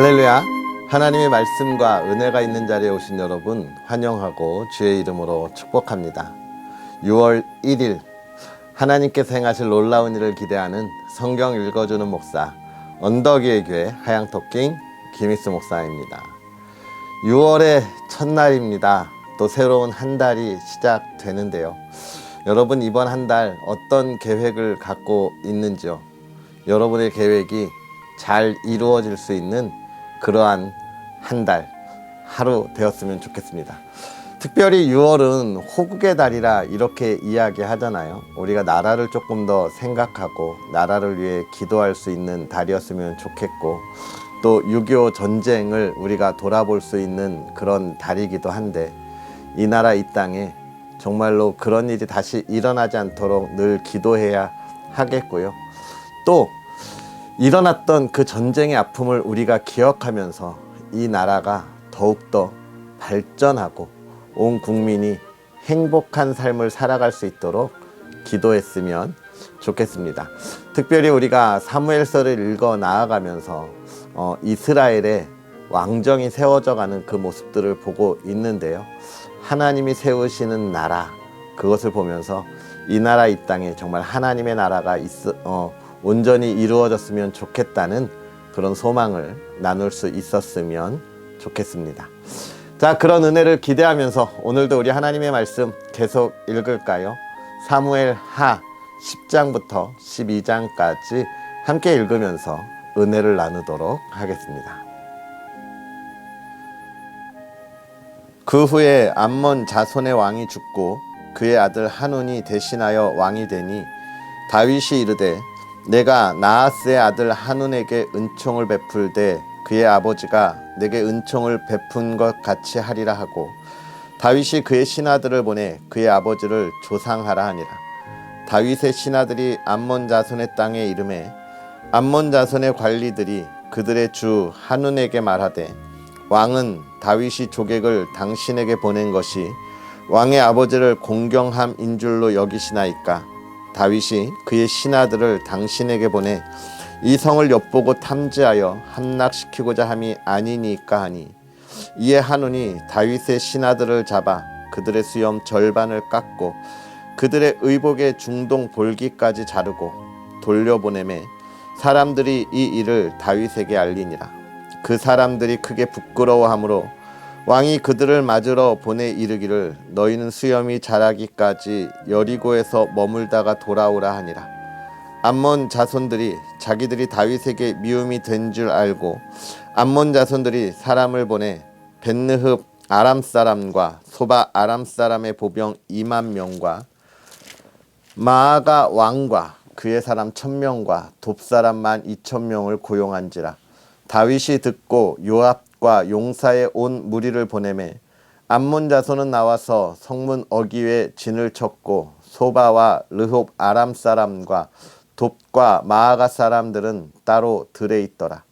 할렐루야. 하나님의 말씀과 은혜가 있는 자리에 오신 여러분 환영하고 주의 이름으로 축복합니다. 6월 1일 하나님께서 행하실 놀라운 일을 기대하는 성경 읽어주는 목사 언덕위의 교회 하양토킹 김익수 목사입니다. 6월의 첫날입니다. 또 새로운 한 달이 시작되는데요. 여러분 이번 한 달 어떤 계획을 갖고 있는지요? 여러분의 계획이 잘 이루어질 수 있는 그러한 한 달, 하루 되었으면 좋겠습니다. 특별히 6월은 호국의 달이라 이렇게 이야기하잖아요. 우리가 나라를 조금 더 생각하고 나라를 위해 기도할 수 있는 달이었으면 좋겠고, 또 6.25 전쟁을 우리가 돌아볼 수 있는 그런 달이기도 한데, 이 나라 이 땅에 정말로 그런 일이 다시 일어나지 않도록 늘 기도해야 하겠고요. 또 일어났던 그 전쟁의 아픔을 우리가 기억하면서 이 나라가 더욱더 발전하고 온 국민이 행복한 삶을 살아갈 수 있도록 기도했으면 좋겠습니다. 특별히 우리가 사무엘서를 읽어 나아가면서 이스라엘의 왕정이 세워져 가는 그 모습들을 보고 있는데요. 하나님이 세우시는 나라, 그것을 보면서 이 나라 이 땅에 정말 하나님의 나라가 온전히 이루어졌으면 좋겠다는 그런 소망을 나눌 수 있었으면 좋겠습니다. 자, 그런 은혜를 기대하면서 오늘도 우리 하나님의 말씀 계속 읽을까요? 사무엘 하 10장부터 12장까지 함께 읽으면서 은혜를 나누도록 하겠습니다. 그 후에 암몬 자손의 왕이 죽고 그의 아들 한운이 대신하여 왕이 되니 다윗이 이르되 내가 나하스의 아들 한운에게 은총을 베풀되 그의 아버지가 내게 은총을 베푼 것 같이 하리라 하고 다윗이 그의 신하들을 보내 그의 아버지를 조상하라 하니라. 다윗의 신하들이 암몬 자손의 땅에 이르매 암몬 자손의 관리들이 그들의 주 한운에게 말하되 왕은 다윗이 조객을 당신에게 보낸 것이 왕의 아버지를 공경함인 줄로 여기시나이까. 다윗이 그의 신하들을 당신에게 보내 이 성을 엿보고 탐지하여 함락시키고자 함이 아니니까 하니, 이에 한운이 다윗의 신하들을 잡아 그들의 수염 절반을 깎고 그들의 의복의 중동 볼기까지 자르고 돌려보내매 사람들이 이 일을 다윗에게 알리니라. 그 사람들이 크게 부끄러워하므로 왕이 그들을 맞으러 보내 이르기를 너희는 수염이 자라기까지 여리고에서 머물다가 돌아오라 하니라. 암몬 자손들이 자기들이 다윗에게 미움이 된 줄 알고 암몬 자손들이 사람을 보내 벳느흡 아람 사람과 소바 아람 사람의 보병 2만 명과 마아가 왕과 그의 사람 1,000명과 돕사람 12,000명을 고용한지라. 다윗이 듣고 요압과 용사의 온 무리를 보내매 암몬 자손은 나와서 성문 어귀에 진을 쳤고 소바와 르홉 아람 사람과 돕과 마아가 사람들은 따로 들에 있더라.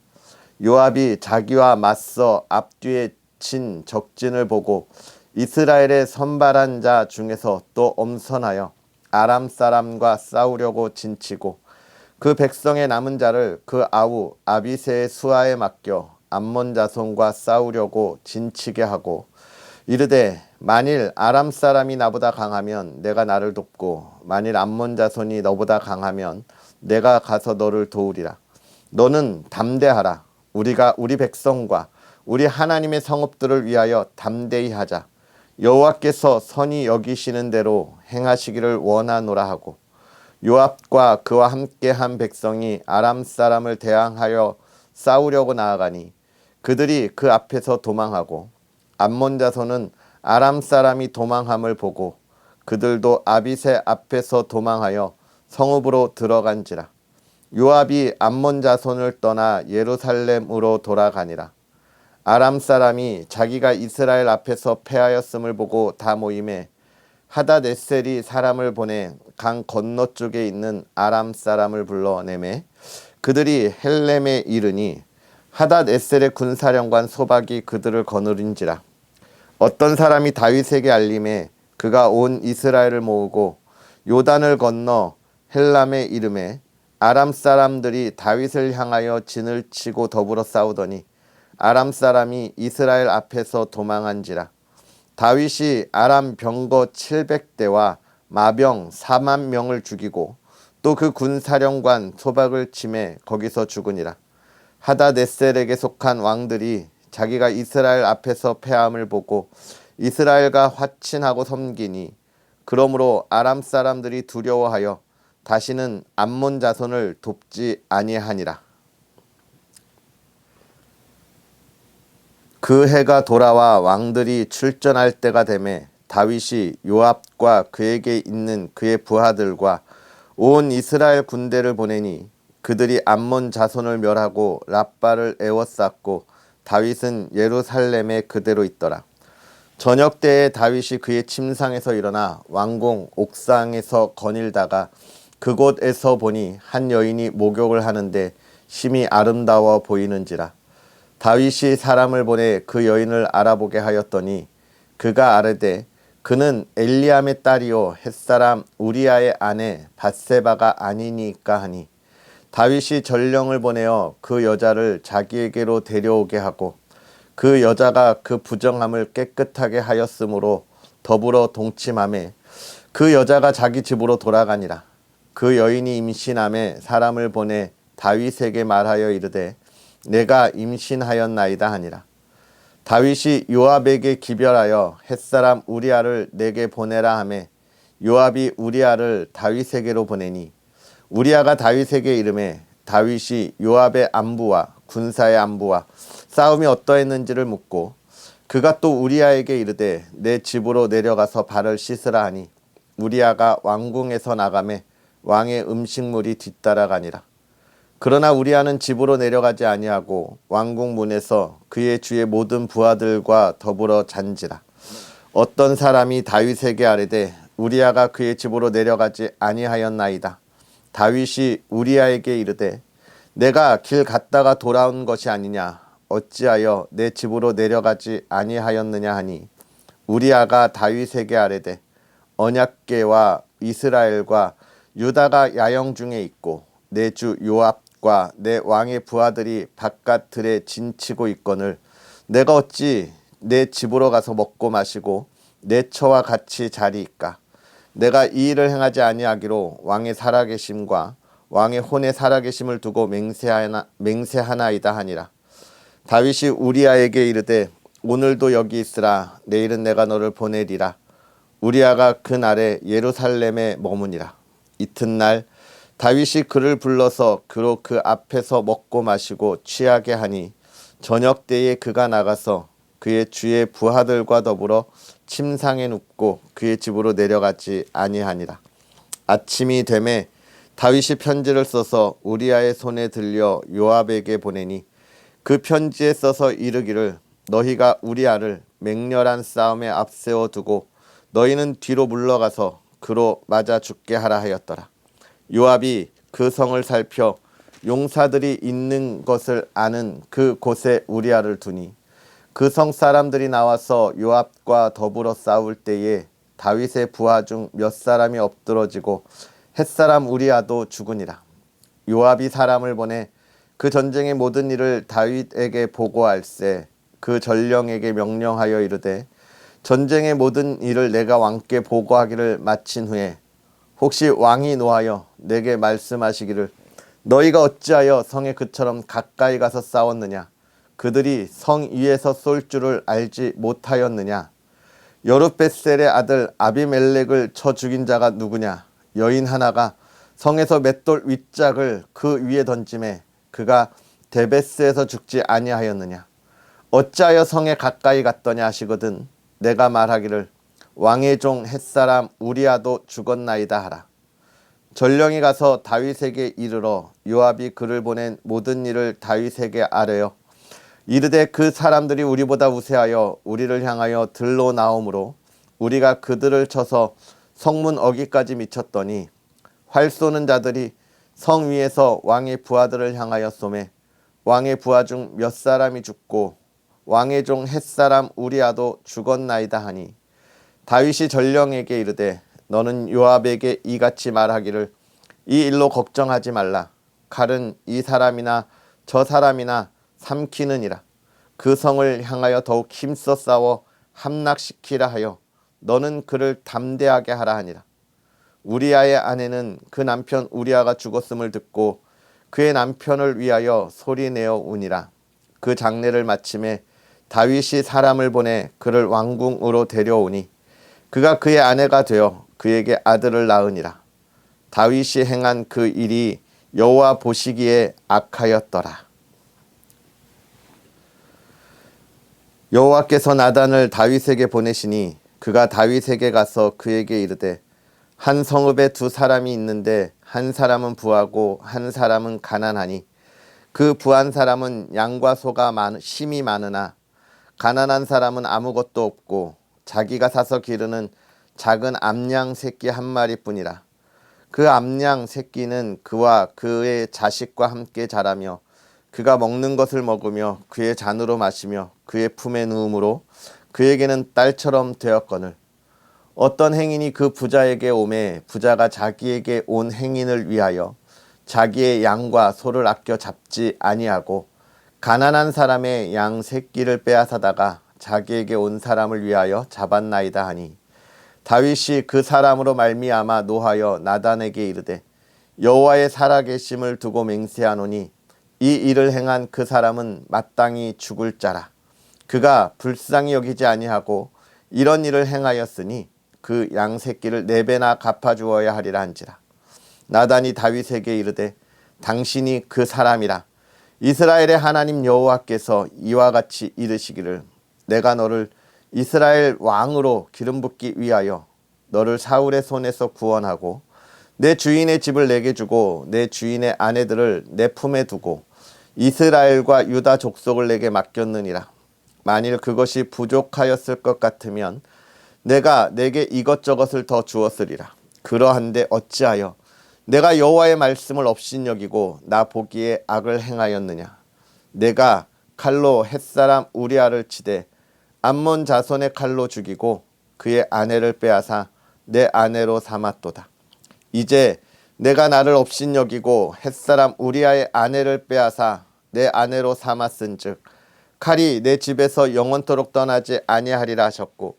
요압이 자기와 맞서 앞뒤에 친 적진을 보고 이스라엘의 선발한 자 중에서 또 엄선하여 아람 사람과 싸우려고 진치고 그 백성의 남은 자를 그 아우 아비새의 수하에 맡겨 암몬 자손과 싸우려고 진치게 하고 이르되 만일 아람 사람이 나보다 강하면 내가 나를 돕고 만일 암몬 자손이 너보다 강하면 내가 가서 너를 도우리라. 너는 담대하라. 우리가 우리 백성과 우리 하나님의 성읍들을 위하여 담대히 하자. 여호와께서 선히 여기시는 대로 행하시기를 원하노라 하고 요압과 그와 함께한 백성이 아람 사람을 대항하여 싸우려고 나아가니 그들이 그 앞에서 도망하고 암몬 자손은 아람 사람이 도망함을 보고 그들도 아비새 앞에서 도망하여 성읍으로 들어간지라. 요압이 암몬 자손을 떠나 예루살렘으로 돌아가니라. 아람 사람이 자기가 이스라엘 앞에서 패하였음을 보고 다 모임에 하닷에셀이 사람을 보내 강 건너쪽에 있는 아람 사람을 불러내매 그들이 헬렘에 이르니 하닷에셀의 군사령관 소박이 그들을 거느린지라. 어떤 사람이 다윗에게 알림해 그가 온 이스라엘을 모으고 요단을 건너 헬람에 이르매 아람 사람들이 다윗을 향하여 진을 치고 더불어 싸우더니 아람 사람이 이스라엘 앞에서 도망한지라. 다윗이 아람 병거 700대와 마병 4만 명을 죽이고 또 그 군사령관 소박을 치매 거기서 죽으니라. 하다네셀에게 속한 왕들이 자기가 이스라엘 앞에서 패함을 보고 이스라엘과 화친하고 섬기니 그러므로 아람 사람들이 두려워하여 다시는 암몬 자손을 돕지 아니하니라. 그 해가 돌아와 왕들이 출전할 때가 되매 다윗이 요압과 그에게 있는 그의 부하들과 온 이스라엘 군대를 보내니 그들이 암몬 자손을 멸하고 랍바를 에워쌌고 다윗은 예루살렘에 그대로 있더라. 저녁 때에 다윗이 그의 침상에서 일어나 왕궁 옥상에서 거닐다가 그곳에서 보니 한 여인이 목욕을 하는데 심히 아름다워 보이는지라. 다윗이 사람을 보내 그 여인을 알아보게 하였더니 그가 아뢰되 그는 엘리암의 딸이요 햇사람 우리아의 아내 밧세바가 아니니까 하니 다윗이 전령을 보내어 그 여자를 자기에게로 데려오게 하고 그 여자가 그 부정함을 깨끗하게 하였으므로 더불어 동침하매 그 여자가 자기 집으로 돌아가니라. 그 여인이 임신함에 사람을 보내 다윗에게 말하여 이르되 내가 임신하였나이다 하니라. 다윗이 요압에게 기별하여 햇사람 우리아를 내게 보내라 하매 요압이 우리아를 다윗에게로 보내니 우리아가 다윗에게 이르매 다윗이 요압의 안부와 군사의 안부와 싸움이 어떠했는지를 묻고 그가 또 우리아에게 이르되 내 집으로 내려가서 발을 씻으라 하니 우리아가 왕궁에서 나가매 왕의 음식물이 뒤따라가니라. 그러나 우리아는 집으로 내려가지 아니하고 왕궁 문에서 그의 주의 모든 부하들과 더불어 잔지라. 어떤 사람이 다윗에게 아뢰되 우리아가 그의 집으로 내려가지 아니하였나이다. 다윗이 우리아에게 이르되 내가 길 갔다가 돌아온 것이 아니냐 어찌하여 내 집으로 내려가지 아니하였느냐 하니 우리아가 다윗에게 아뢰되 언약궤와 이스라엘과 유다가 야영 중에 있고 내 주 요압과 내 왕의 부하들이 바깥 들에 진치고 있거늘 내가 어찌 내 집으로 가서 먹고 마시고 내 처와 같이 자리이까. 내가 이 일을 행하지 아니하기로 왕의 살아계심과 왕의 혼의 살아계심을 두고 맹세하나이다 하니라. 다윗이 우리아에게 이르되 오늘도 여기 있으라. 내일은 내가 너를 보내리라. 우리아가 그날에 예루살렘에 머무니라. 이튿날 다윗이 그를 불러서 그로 그 앞에서 먹고 마시고 취하게 하니 저녁 때에 그가 나가서 그의 주의 부하들과 더불어 침상에 눕고 그의 집으로 내려가지 아니하니라. 아침이 되매 다윗이 편지를 써서 우리아의 손에 들려 요압에게 보내니 그 편지에 써서 이르기를 너희가 우리아를 맹렬한 싸움에 앞세워 두고 너희는 뒤로 물러가서 그로 맞아 죽게 하라 하였더라. 요압이 그 성을 살펴 용사들이 있는 것을 아는 그 곳에 우리아를 두니 그 성 사람들이 나와서 요압과 더불어 싸울 때에 다윗의 부하 중 몇 사람이 엎드러지고 햇사람 우리아도 죽으니라. 요압이 사람을 보내 그 전쟁의 모든 일을 다윗에게 보고할세 그 전령에게 명령하여 이르되 전쟁의 모든 일을 내가 왕께 보고하기를 마친 후에 혹시 왕이 노하여 내게 말씀하시기를 너희가 어찌하여 성에 그처럼 가까이 가서 싸웠느냐 그들이 성 위에서 쏠 줄을 알지 못하였느냐 여룻베셀의 아들 아비멜렉을 쳐 죽인 자가 누구냐 여인 하나가 성에서 맷돌 윗짝을 그 위에 던짐에 그가 데베스에서 죽지 아니하였느냐 어찌하여 성에 가까이 갔더냐 하시거든 내가 말하기를 왕의 종 햇사람 우리아도 죽었나이다 하라. 전령이 가서 다윗에게 이르러 요압이 그를 보낸 모든 일을 다윗에게 아뢰어 이르되 그 사람들이 우리보다 우세하여 우리를 향하여 들러 나오므로 우리가 그들을 쳐서 성문 어기까지 미쳤더니 활 쏘는 자들이 성 위에서 왕의 부하들을 향하여 쏘매 왕의 부하 중 몇 사람이 죽고 왕의 종 햇사람 우리아도 죽었나이다 하니 다윗이 전령에게 이르되 너는 요압에게 이같이 말하기를 이 일로 걱정하지 말라. 칼은 이 사람이나 저 사람이나 삼키느니라. 그 성을 향하여 더욱 힘써 싸워 함락시키라 하여 너는 그를 담대하게 하라 하니라. 우리아의 아내는 그 남편 우리아가 죽었음을 듣고 그의 남편을 위하여 소리내어 우니라. 그 장례를 마침에 다윗이 사람을 보내 그를 왕궁으로 데려오니 그가 그의 아내가 되어 그에게 아들을 낳으니라. 다윗이 행한 그 일이 여호와 보시기에 악하였더라. 여호와께서 나단을 다윗에게 보내시니 그가 다윗에게 가서 그에게 이르되 한 성읍에 두 사람이 있는데 한 사람은 부하고 한 사람은 가난하니 그 부한 사람은 양과 소가 심이 많으나 가난한 사람은 아무것도 없고 자기가 사서 기르는 작은 암양 새끼 한 마리뿐이라. 그 암양 새끼는 그와 그의 자식과 함께 자라며 그가 먹는 것을 먹으며 그의 잔으로 마시며 그의 품에 누움으로 그에게는 딸처럼 되었거늘 어떤 행인이 그 부자에게 오매 부자가 자기에게 온 행인을 위하여 자기의 양과 소를 아껴 잡지 아니하고 가난한 사람의 양 새끼를 빼앗아다가 자기에게 온 사람을 위하여 잡았나이다 하니 다윗이 그 사람으로 말미암아 노하여 나단에게 이르되 여호와의 살아계심을 두고 맹세하노니 이 일을 행한 그 사람은 마땅히 죽을 자라. 그가 불쌍히 여기지 아니하고 이런 일을 행하였으니 그 양 새끼를 4배나 갚아주어야 하리라 한지라. 나단이 다윗에게 이르되 당신이 그 사람이라. 이스라엘의 하나님 여호와께서 이와 같이 이르시기를 내가 너를 이스라엘 왕으로 기름 붓기 위하여 너를 사울의 손에서 구원하고 내 주인의 집을 내게 주고 내 주인의 아내들을 내 품에 두고 이스라엘과 유다 족속을 내게 맡겼느니라. 만일 그것이 부족하였을 것 같으면 내가 내게 이것저것을 더 주었으리라. 그러한데 어찌하여 내가 여호와의 말씀을 업신여기고 나 보기에 악을 행하였느냐. 내가 칼로 햇사람 우리아를 치되 암몬 자손의 칼로 죽이고 그의 아내를 빼앗아 내 아내로 삼았도다. 이제 내가 나를 업신여기고 햇사람 우리아의 아내를 빼앗아 내 아내로 삼았은즉 칼이 내 집에서 영원토록 떠나지 아니하리라 하셨고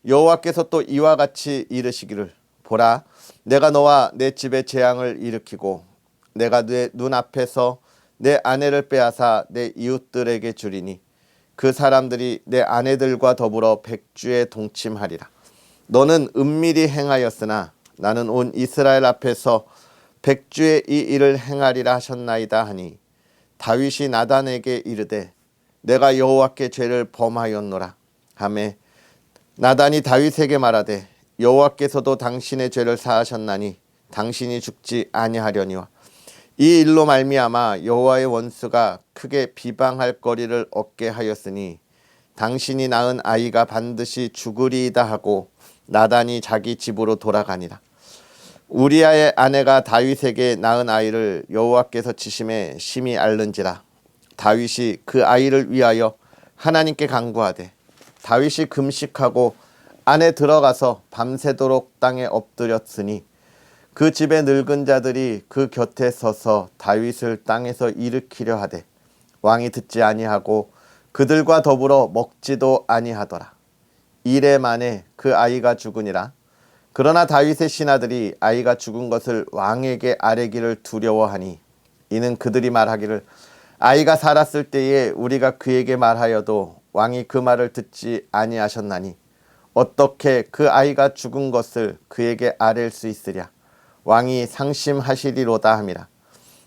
여호와께서 또 이와 같이 이르시기를 보라 내가 너와 내 집에 재앙을 일으키고 내가 내 눈앞에서 내 아내를 빼앗아 내 이웃들에게 주리니 그 사람들이 내 아내들과 더불어 백주에 동침하리라. 너는 은밀히 행하였으나 나는 온 이스라엘 앞에서 백주에 이 일을 행하리라 하셨나이다 하니 다윗이 나단에게 이르되 내가 여호와께 죄를 범하였노라 하매 나단이 다윗에게 말하되 여호와께서도 당신의 죄를 사하셨나니 당신이 죽지 아니하려니와 이 일로 말미암아 여호와의 원수가 크게 비방할 거리를 얻게 하였으니 당신이 낳은 아이가 반드시 죽으리이다 하고 나단이 자기 집으로 돌아가니라. 우리아의 아내가 다윗에게 낳은 아이를 여호와께서 치심에 심히 앓는지라. 다윗이 그 아이를 위하여 하나님께 간구하되 다윗이 금식하고 안에 들어가서 밤새도록 땅에 엎드렸으니 그 집의 늙은 자들이 그 곁에 서서 다윗을 땅에서 일으키려 하되 왕이 듣지 아니하고 그들과 더불어 먹지도 아니하더라. 이래 만에 그 아이가 죽으니라. 그러나 다윗의 신하들이 아이가 죽은 것을 왕에게 아뢰기를 두려워하니 이는 그들이 말하기를 아이가 살았을 때에 우리가 그에게 말하여도 왕이 그 말을 듣지 아니하셨나니 어떻게 그 아이가 죽은 것을 그에게 아뢰일 수 있으랴. 왕이 상심하시리로다 함이라.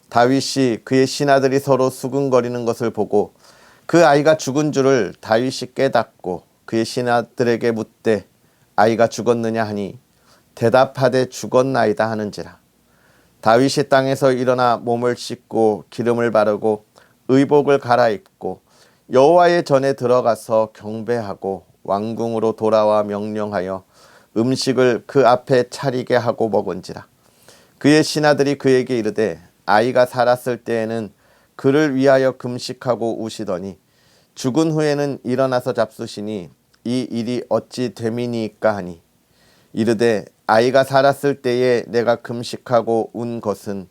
다윗이 그의 신하들이 서로 수군거리는 것을 보고 그 아이가 죽은 줄을 다윗이 깨닫고 그의 신하들에게 묻되 아이가 죽었느냐 하니 대답하되 죽었나이다 하는지라. 다윗이 땅에서 일어나 몸을 씻고 기름을 바르고 의복을 갈아입고 여호와의 전에 들어가서 경배하고 왕궁으로 돌아와 명령하여 음식을 그 앞에 차리게 하고 먹은지라. 그의 신하들이 그에게 이르되 아이가 살았을 때에는 그를 위하여 금식하고 우시더니 죽은 후에는 일어나서 잡수시니 이 일이 어찌 됨이니까 하니 이르되 아이가 살았을 때에 내가 금식하고 운 것은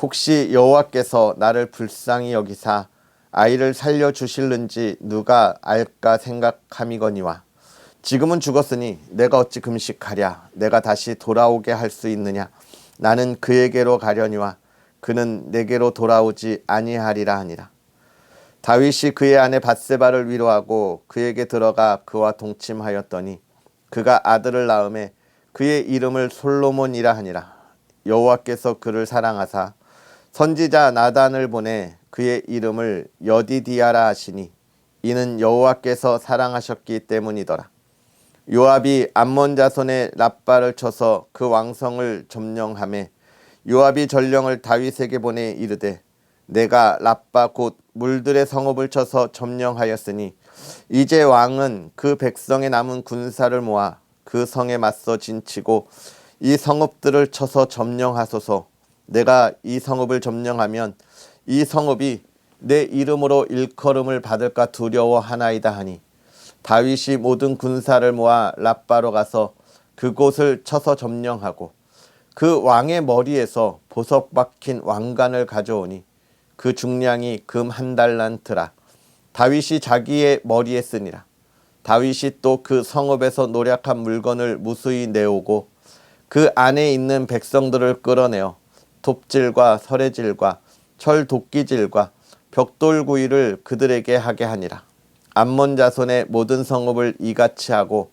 혹시 여호와께서 나를 불쌍히 여기사 아이를 살려주실는지 누가 알까 생각함이거니와 지금은 죽었으니 내가 어찌 금식하랴. 내가 다시 돌아오게 할 수 있느냐. 나는 그에게로 가려니와 그는 내게로 돌아오지 아니하리라 하니라. 다윗이 그의 아내 밧세바를 위로하고 그에게 들어가 그와 동침하였더니 그가 아들을 낳음에 그의 이름을 솔로몬이라 하니라. 여호와께서 그를 사랑하사 선지자 나단을 보내 그의 이름을 여디디아라 하시니 이는 여호와께서 사랑하셨기 때문이더라. 요압이 암몬 자손의 랍바를 쳐서 그 왕성을 점령하매 요압이 전령을 다윗에게 보내 이르되 내가 랍바 곧 물들의 성읍을 쳐서 점령하였으니 이제 왕은 그 백성의 남은 군사를 모아 그 성에 맞서 진치고 이 성읍들을 쳐서 점령하소서. 내가 이 성읍을 점령하면 이 성읍이 내 이름으로 일컬음을 받을까 두려워하나이다 하니 다윗이 모든 군사를 모아 랍바로 가서 그곳을 쳐서 점령하고 그 왕의 머리에서 보석 박힌 왕관을 가져오니 그 중량이 금 1달란트라. 다윗이 자기의 머리에 쓰니라. 다윗이 또 그 성읍에서 노략한 물건을 무수히 내오고 그 안에 있는 백성들을 끌어내어 톱질과 서래질과 철 도끼질과 벽돌구이를 그들에게 하게 하니라. 암몬 자손의 모든 성읍을 이같이 하고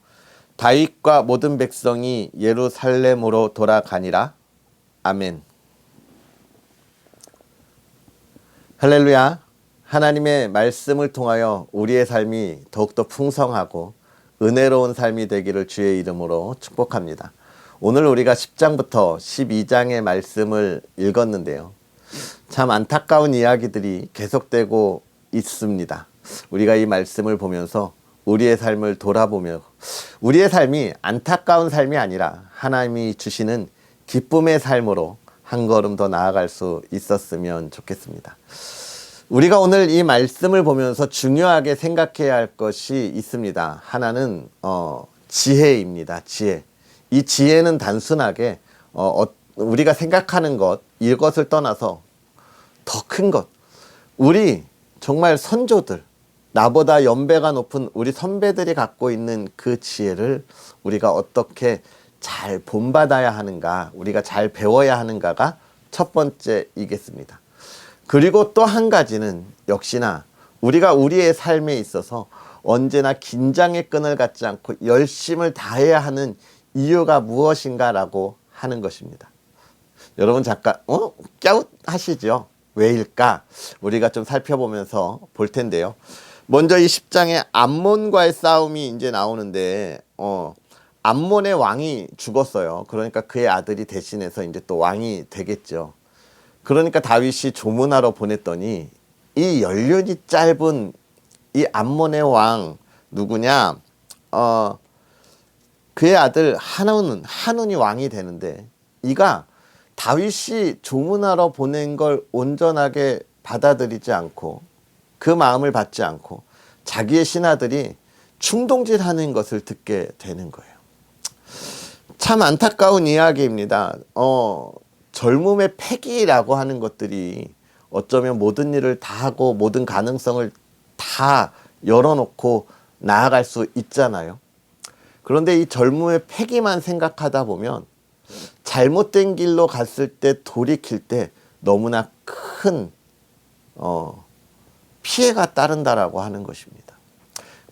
다윗과 모든 백성이 예루살렘으로 돌아가니라. 아멘. 할렐루야. 하나님의 말씀을 통하여 우리의 삶이 더욱더 풍성하고 은혜로운 삶이 되기를 주의 이름으로 축복합니다. 오늘 우리가 10장부터 12장의 말씀을 읽었는데요. 참 안타까운 이야기들이 계속되고 있습니다. 우리가 이 말씀을 보면서 우리의 삶을 돌아보며 우리의 삶이 안타까운 삶이 아니라 하나님이 주시는 기쁨의 삶으로 한 걸음 더 나아갈 수 있었으면 좋겠습니다. 우리가 오늘 이 말씀을 보면서 중요하게 생각해야 할 것이 있습니다. 하나는 지혜입니다. 지혜. 이 지혜는 단순하게 우리가 생각하는 것, 이것을 떠나서 더 큰 것, 우리 정말 선조들, 나보다 연배가 높은 우리 선배들이 갖고 있는 그 지혜를 우리가 어떻게 잘 본받아야 하는가, 우리가 잘 배워야 하는가가 첫 번째이겠습니다. 그리고 또 한 가지는 역시나 우리가 우리의 삶에 있어서 언제나 긴장의 끈을 갖지 않고 열심을 다해야 하는 이유가 무엇인가라고 하는 것입니다. 여러분 잠깐 꺄웃하시죠? 왜일까? 우리가 좀 살펴보면서 볼 텐데요. 먼저 이 10장에 암몬과의 싸움이 이제 나오는데 암몬의 왕이 죽었어요. 그러니까 그의 아들이 대신해서 이제 또 왕이 되겠죠. 그러니까 다윗이 조문하러 보냈더니 이 연륜이 짧은 이 암몬의 왕 누구냐? 그의 아들 한운이 왕이 되는데 이가 다윗이 조문하러 보낸 걸 온전하게 받아들이지 않고 그 마음을 받지 않고 자기의 신하들이 충동질하는 것을 듣게 되는 거예요. 참 안타까운 이야기입니다. 젊음의 패기라고 하는 것들이 어쩌면 모든 일을 다 하고 모든 가능성을 다 열어놓고 나아갈 수 있잖아요. 그런데 이 젊음의 패기만 생각하다 보면 잘못된 길로 갔을 때 돌이킬 때 너무나 큰 피해가 따른다라고 하는 것입니다.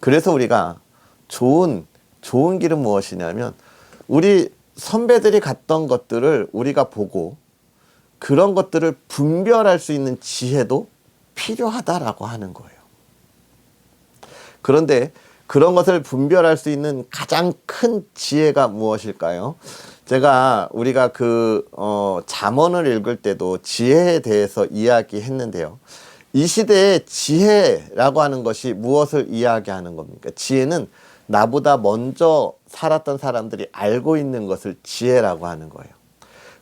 그래서 우리가 좋은 길은 무엇이냐면 우리 선배들이 갔던 것들을 우리가 보고 그런 것들을 분별할 수 있는 지혜도 필요하다라고 하는 거예요. 그런데 그런 것을 분별할 수 있는 가장 큰 지혜가 무엇일까요? 우리가 잠언을 읽을 때도 지혜에 대해서 이야기했는데요. 이 시대의 지혜라고 하는 것이 무엇을 이야기하는 겁니까? 지혜는 나보다 먼저 살았던 사람들이 알고 있는 것을 지혜라고 하는 거예요.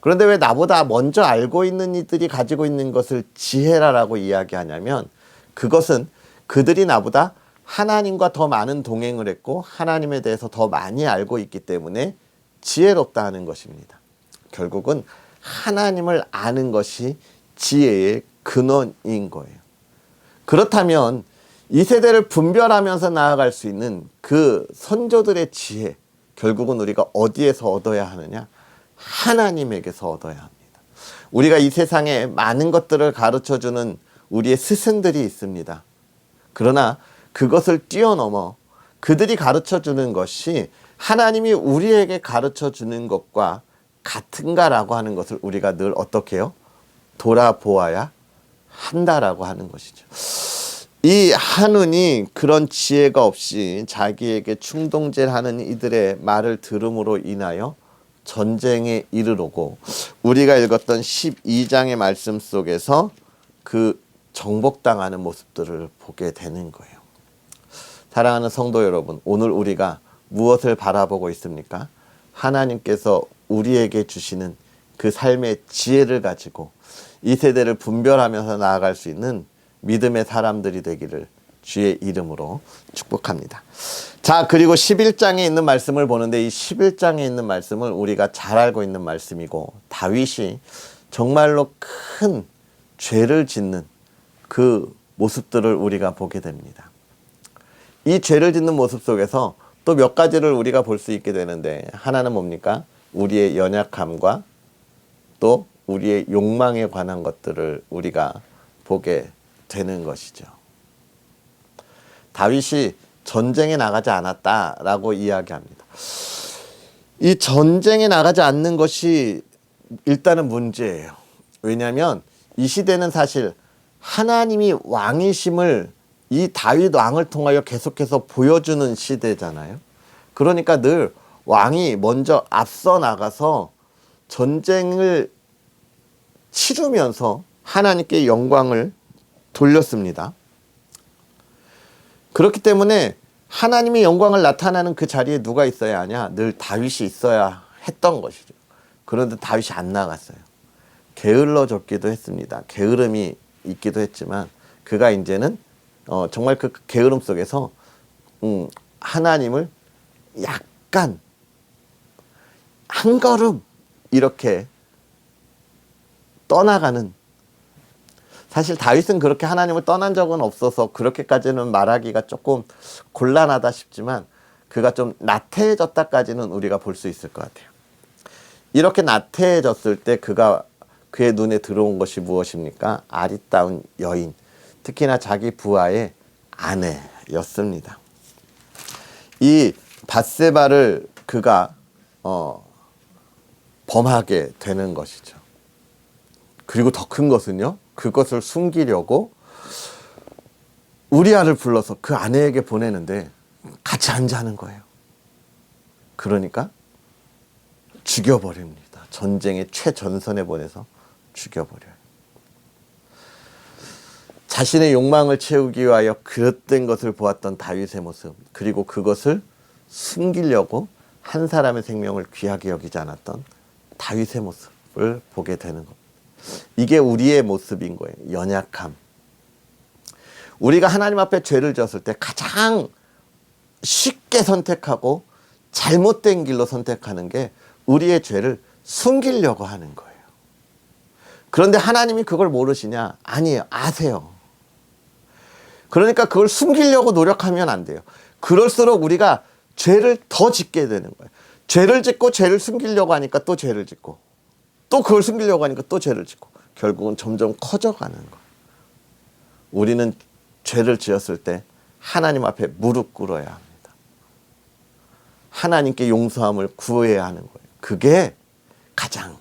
그런데 왜 나보다 먼저 알고 있는 이들이 가지고 있는 것을 지혜라고 이야기하냐면 그것은 그들이 나보다 하나님과 더 많은 동행을 했고 하나님에 대해서 더 많이 알고 있기 때문에 지혜롭다 하는 것입니다. 결국은 하나님을 아는 것이 지혜의 근원인 거예요. 그렇다면 이 세대를 분별하면서 나아갈 수 있는 그 선조들의 지혜, 결국은 우리가 어디에서 얻어야 하느냐? 하나님에게서 얻어야 합니다. 우리가 이 세상에 많은 것들을 가르쳐주는 우리의 스승들이 있습니다. 그러나 그것을 뛰어넘어 그들이 가르쳐주는 것이 하나님이 우리에게 가르쳐주는 것과 같은가라고 하는 것을 우리가 늘 어떻게 해요? 돌아보아야 한다라고 하는 것이죠. 이 한운이 그런 지혜가 없이 자기에게 충동질하는 이들의 말을 들음으로 인하여 전쟁에 이르르고, 우리가 읽었던 12장의 말씀 속에서 그 정복당하는 모습들을 보게 되는 거예요. 사랑하는 성도 여러분, 오늘 우리가 무엇을 바라보고 있습니까? 하나님께서 우리에게 주시는 그 삶의 지혜를 가지고 이 세대를 분별하면서 나아갈 수 있는 믿음의 사람들이 되기를 주의 이름으로 축복합니다. 자, 그리고 11장에 있는 말씀을 보는데, 이 11장에 있는 말씀을 우리가 잘 알고 있는 말씀이고, 다윗이 정말로 큰 죄를 짓는 그 모습들을 우리가 보게 됩니다. 이 죄를 짓는 모습 속에서 또 몇 가지를 우리가 볼 수 있게 되는데, 하나는 뭡니까? 우리의 연약함과 또 우리의 욕망에 관한 것들을 우리가 보게 되는 것이죠. 다윗이 전쟁에 나가지 않았다라고 이야기합니다. 이 전쟁에 나가지 않는 것이 일단은 문제예요. 왜냐하면 이 시대는 사실 하나님이 왕이심을 이 다윗 왕을 통하여 계속해서 보여주는 시대잖아요. 그러니까 늘 왕이 먼저 앞서 나가서 전쟁을 치르면서 하나님께 영광을 돌렸습니다. 그렇기 때문에 하나님의 영광을 나타나는 그 자리에 누가 있어야 하냐? 늘 다윗이 있어야 했던 것이죠. 그런데 다윗이 안 나갔어요. 게을러졌기도 했습니다. 게으름이 있기도 했지만 그가 이제는 정말 그 게으름 속에서 하나님을 약간 한 걸음 이렇게 떠나가는, 사실 다윗은 그렇게 하나님을 떠난 적은 없어서 그렇게까지는 말하기가 조금 곤란하다 싶지만 그가 좀 나태해졌다까지는 우리가 볼 수 있을 것 같아요. 이렇게 나태해졌을 때 그의 눈에 들어온 것이 무엇입니까? 아리따운 여인, 특히나 자기 부하의 아내였습니다. 이 밧세바를 그가 범하게 되는 것이죠. 그리고 더 큰 것은요, 그것을 숨기려고 우리아를 불러서 그 아내에게 보내는데 같이 앉아하는 거예요. 그러니까 죽여버립니다. 전쟁의 최전선에 보내서 죽여버려요. 자신의 욕망을 채우기 위하여 그릇된 것을 보았던 다윗의 모습, 그리고 그것을 숨기려고 한 사람의 생명을 귀하게 여기지 않았던 다윗의 모습을 보게 되는 겁니다. 이게 우리의 모습인 거예요. 연약함. 우리가 하나님 앞에 죄를 지었을 때 가장 쉽게 선택하고 잘못된 길로 선택하는 게 우리의 죄를 숨기려고 하는 거예요. 그런데 하나님이 그걸 모르시냐? 아니에요. 아세요. 그러니까 그걸 숨기려고 노력하면 안 돼요. 그럴수록 우리가 죄를 더 짓게 되는 거예요. 죄를 짓고 죄를 숨기려고 하니까 또 죄를 짓고, 또 그걸 숨기려고 하니까 또 죄를 짓고, 결국은 점점 커져가는 거예요. 우리는 죄를 지었을 때 하나님 앞에 무릎 꿇어야 합니다. 하나님께 용서함을 구해야 하는 거예요. 그게 가장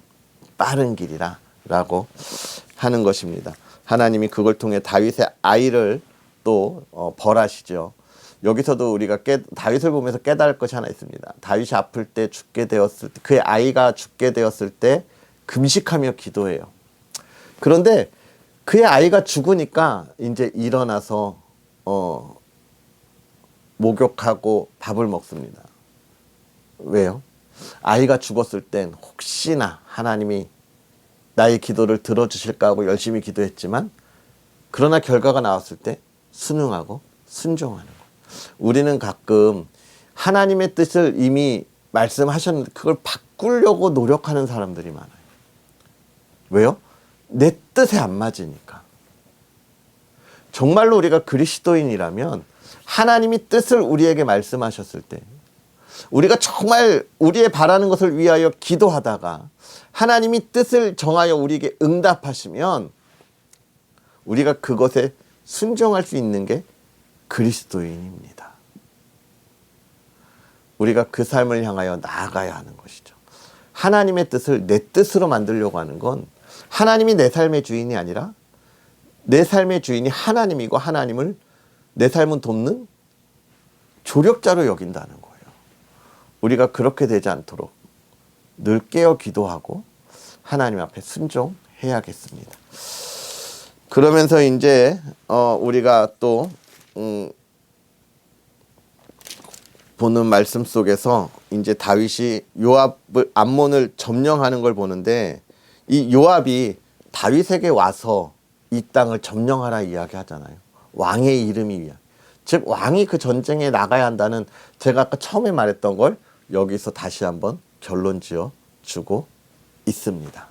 빠른 길이라고 하는 것입니다. 하나님이 그걸 통해 다윗의 아이를 또 벌하시죠. 여기서도 우리가 다윗을 보면서 깨달을 것이 하나 있습니다. 다윗이 아플 때, 죽게 되었을 때, 그의 아이가 죽게 되었을 때 금식하며 기도해요. 그런데 그의 아이가 죽으니까 이제 일어나서 목욕하고 밥을 먹습니다. 왜요? 아이가 죽었을 땐 혹시나 하나님이 나의 기도를 들어주실까 하고 열심히 기도했지만, 그러나 결과가 나왔을 때 순응하고 순종하는 거예요. 우리는 가끔 하나님의 뜻을 이미 말씀하셨는데 그걸 바꾸려고 노력하는 사람들이 많아요. 왜요? 내 뜻에 안 맞으니까. 정말로 우리가 그리스도인이라면 하나님이 뜻을 우리에게 말씀하셨을 때 우리가 정말 우리의 바라는 것을 위하여 기도하다가 하나님이 뜻을 정하여 우리에게 응답하시면 우리가 그것에 순종할 수 있는 게 그리스도인입니다. 우리가 그 삶을 향하여 나아가야 하는 것이죠. 하나님의 뜻을 내 뜻으로 만들려고 하는 건 하나님이 내 삶의 주인이 아니라 내 삶의 주인이 하나님이고 하나님을 내 삶은 돕는 조력자로 여긴다는 거예요. 우리가 그렇게 되지 않도록 늘 깨어 기도하고 하나님 앞에 순종해야겠습니다. 그러면서 이제 우리가 또 보는 말씀 속에서 이제 다윗이 요압을 암몬을 점령하는 걸 보는데 이 요압이 다윗에게 와서 이 땅을 점령하라 이야기하잖아요. 왕의 이름이 위한. 즉 왕이 그 전쟁에 나가야 한다는 제가 아까 처음에 말했던 걸 여기서 다시 한번 결론 지어 주고 있습니다.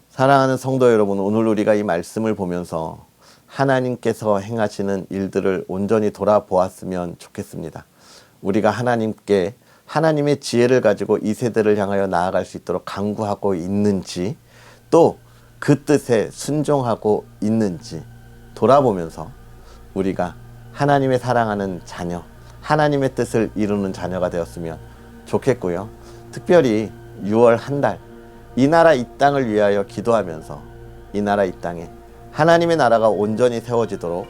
사랑하는 성도 여러분, 오늘 우리가 이 말씀을 보면서 하나님께서 행하시는 일들을 온전히 돌아보았으면 좋겠습니다. 우리가 하나님께 하나님의 지혜를 가지고 이 세대를 향하여 나아갈 수 있도록 간구하고 있는지 또 그 뜻에 순종하고 있는지 돌아보면서 우리가 하나님의 사랑하는 자녀, 하나님의 뜻을 이루는 자녀가 되었으면 좋겠고요. 특별히 6월 한 달, 이 나라 이 땅을 위하여 기도하면서 이 나라 이 땅에 하나님의 나라가 온전히 세워지도록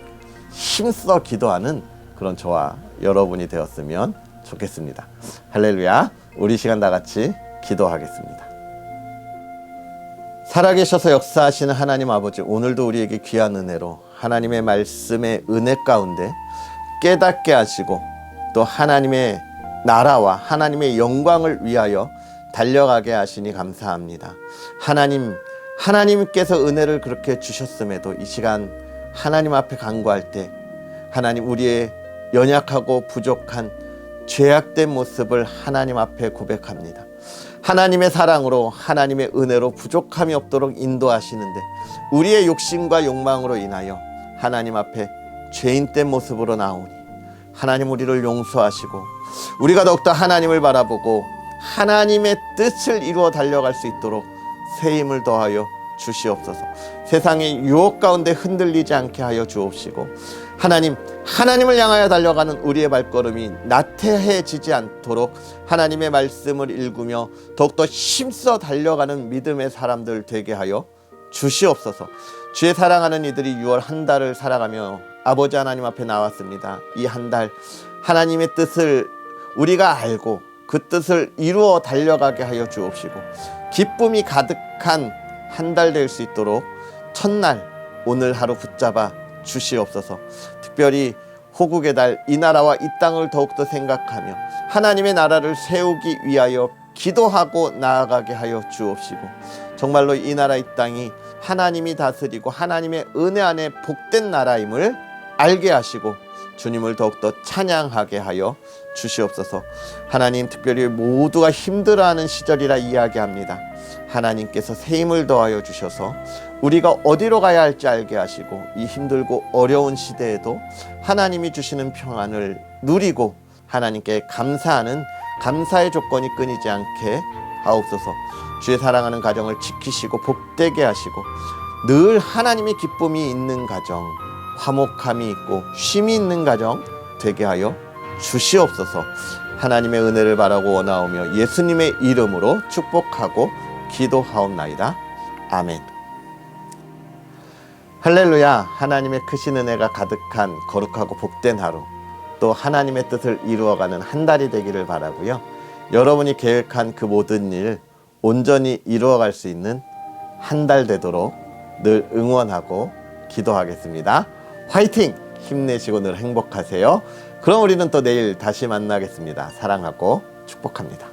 힘써 기도하는 그런 저와 여러분이 되었으면 좋겠습니다. 할렐루야. 우리 시간 다 같이 기도하겠습니다. 살아계셔서 역사하시는 하나님 아버지, 오늘도 우리에게 귀한 은혜로 하나님의 말씀의 은혜 가운데 깨닫게 하시고 또 하나님의 나라와 하나님의 영광을 위하여 달려가게 하시니 감사합니다. 하나님께서 은혜를 그렇게 주셨음에도 이 시간 하나님 앞에 간구할 때 하나님, 우리의 연약하고 부족한 죄악된 모습을 하나님 앞에 고백합니다. 하나님의 사랑으로 하나님의 은혜로 부족함이 없도록 인도하시는데 우리의 욕심과 욕망으로 인하여 하나님 앞에 죄인된 모습으로 나오니 하나님 우리를 용서하시고 우리가 더욱더 하나님을 바라보고 하나님의 뜻을 이루어 달려갈 수 있도록 새 힘을 더하여 주시옵소서. 세상의 유혹 가운데 흔들리지 않게 하여 주옵시고 하나님을 향하여 달려가는 우리의 발걸음이 나태해지지 않도록 하나님의 말씀을 읽으며 더욱더 힘써 달려가는 믿음의 사람들 되게 하여 주시옵소서. 주의 사랑하는 이들이 6월 한 달을 살아가며 아버지 하나님 앞에 나왔습니다. 이 한 달 하나님의 뜻을 우리가 알고 그 뜻을 이루어 달려가게 하여 주옵시고 기쁨이 가득한 한 달 될 수 있도록 첫날 오늘 하루 붙잡아 주시옵소서. 특별히 호국의 달 이 나라와 이 땅을 더욱더 생각하며 하나님의 나라를 세우기 위하여 기도하고 나아가게 하여 주옵시고 정말로 이 나라 이 땅이 하나님이 다스리고 하나님의 은혜 안에 복된 나라임을 알게 하시고 주님을 더욱더 찬양하게 하여 주시옵소서. 하나님, 특별히 모두가 힘들어하는 시절이라 이야기합니다. 하나님께서 새 힘을 더하여 주셔서 우리가 어디로 가야 할지 알게 하시고 이 힘들고 어려운 시대에도 하나님이 주시는 평안을 누리고 하나님께 감사하는 감사의 조건이 끊이지 않게 하옵소서. 주의 사랑하는 가정을 지키시고 복되게 하시고 늘 하나님의 기쁨이 있는 가정, 화목함이 있고 쉼이 있는 가정 되게 하여 주시옵소서. 하나님의 은혜를 바라고 원하오며 예수님의 이름으로 축복하고 기도하옵나이다. 아멘. 할렐루야. 하나님의 크신 은혜가 가득한 거룩하고 복된 하루, 또 하나님의 뜻을 이루어가는 한 달이 되기를 바라고요. 여러분이 계획한 그 모든 일 온전히 이루어갈 수 있는 한 달 되도록 늘 응원하고 기도하겠습니다. 화이팅! 힘내시고 늘 행복하세요. 그럼 우리는 또 내일 다시 만나겠습니다. 사랑하고 축복합니다.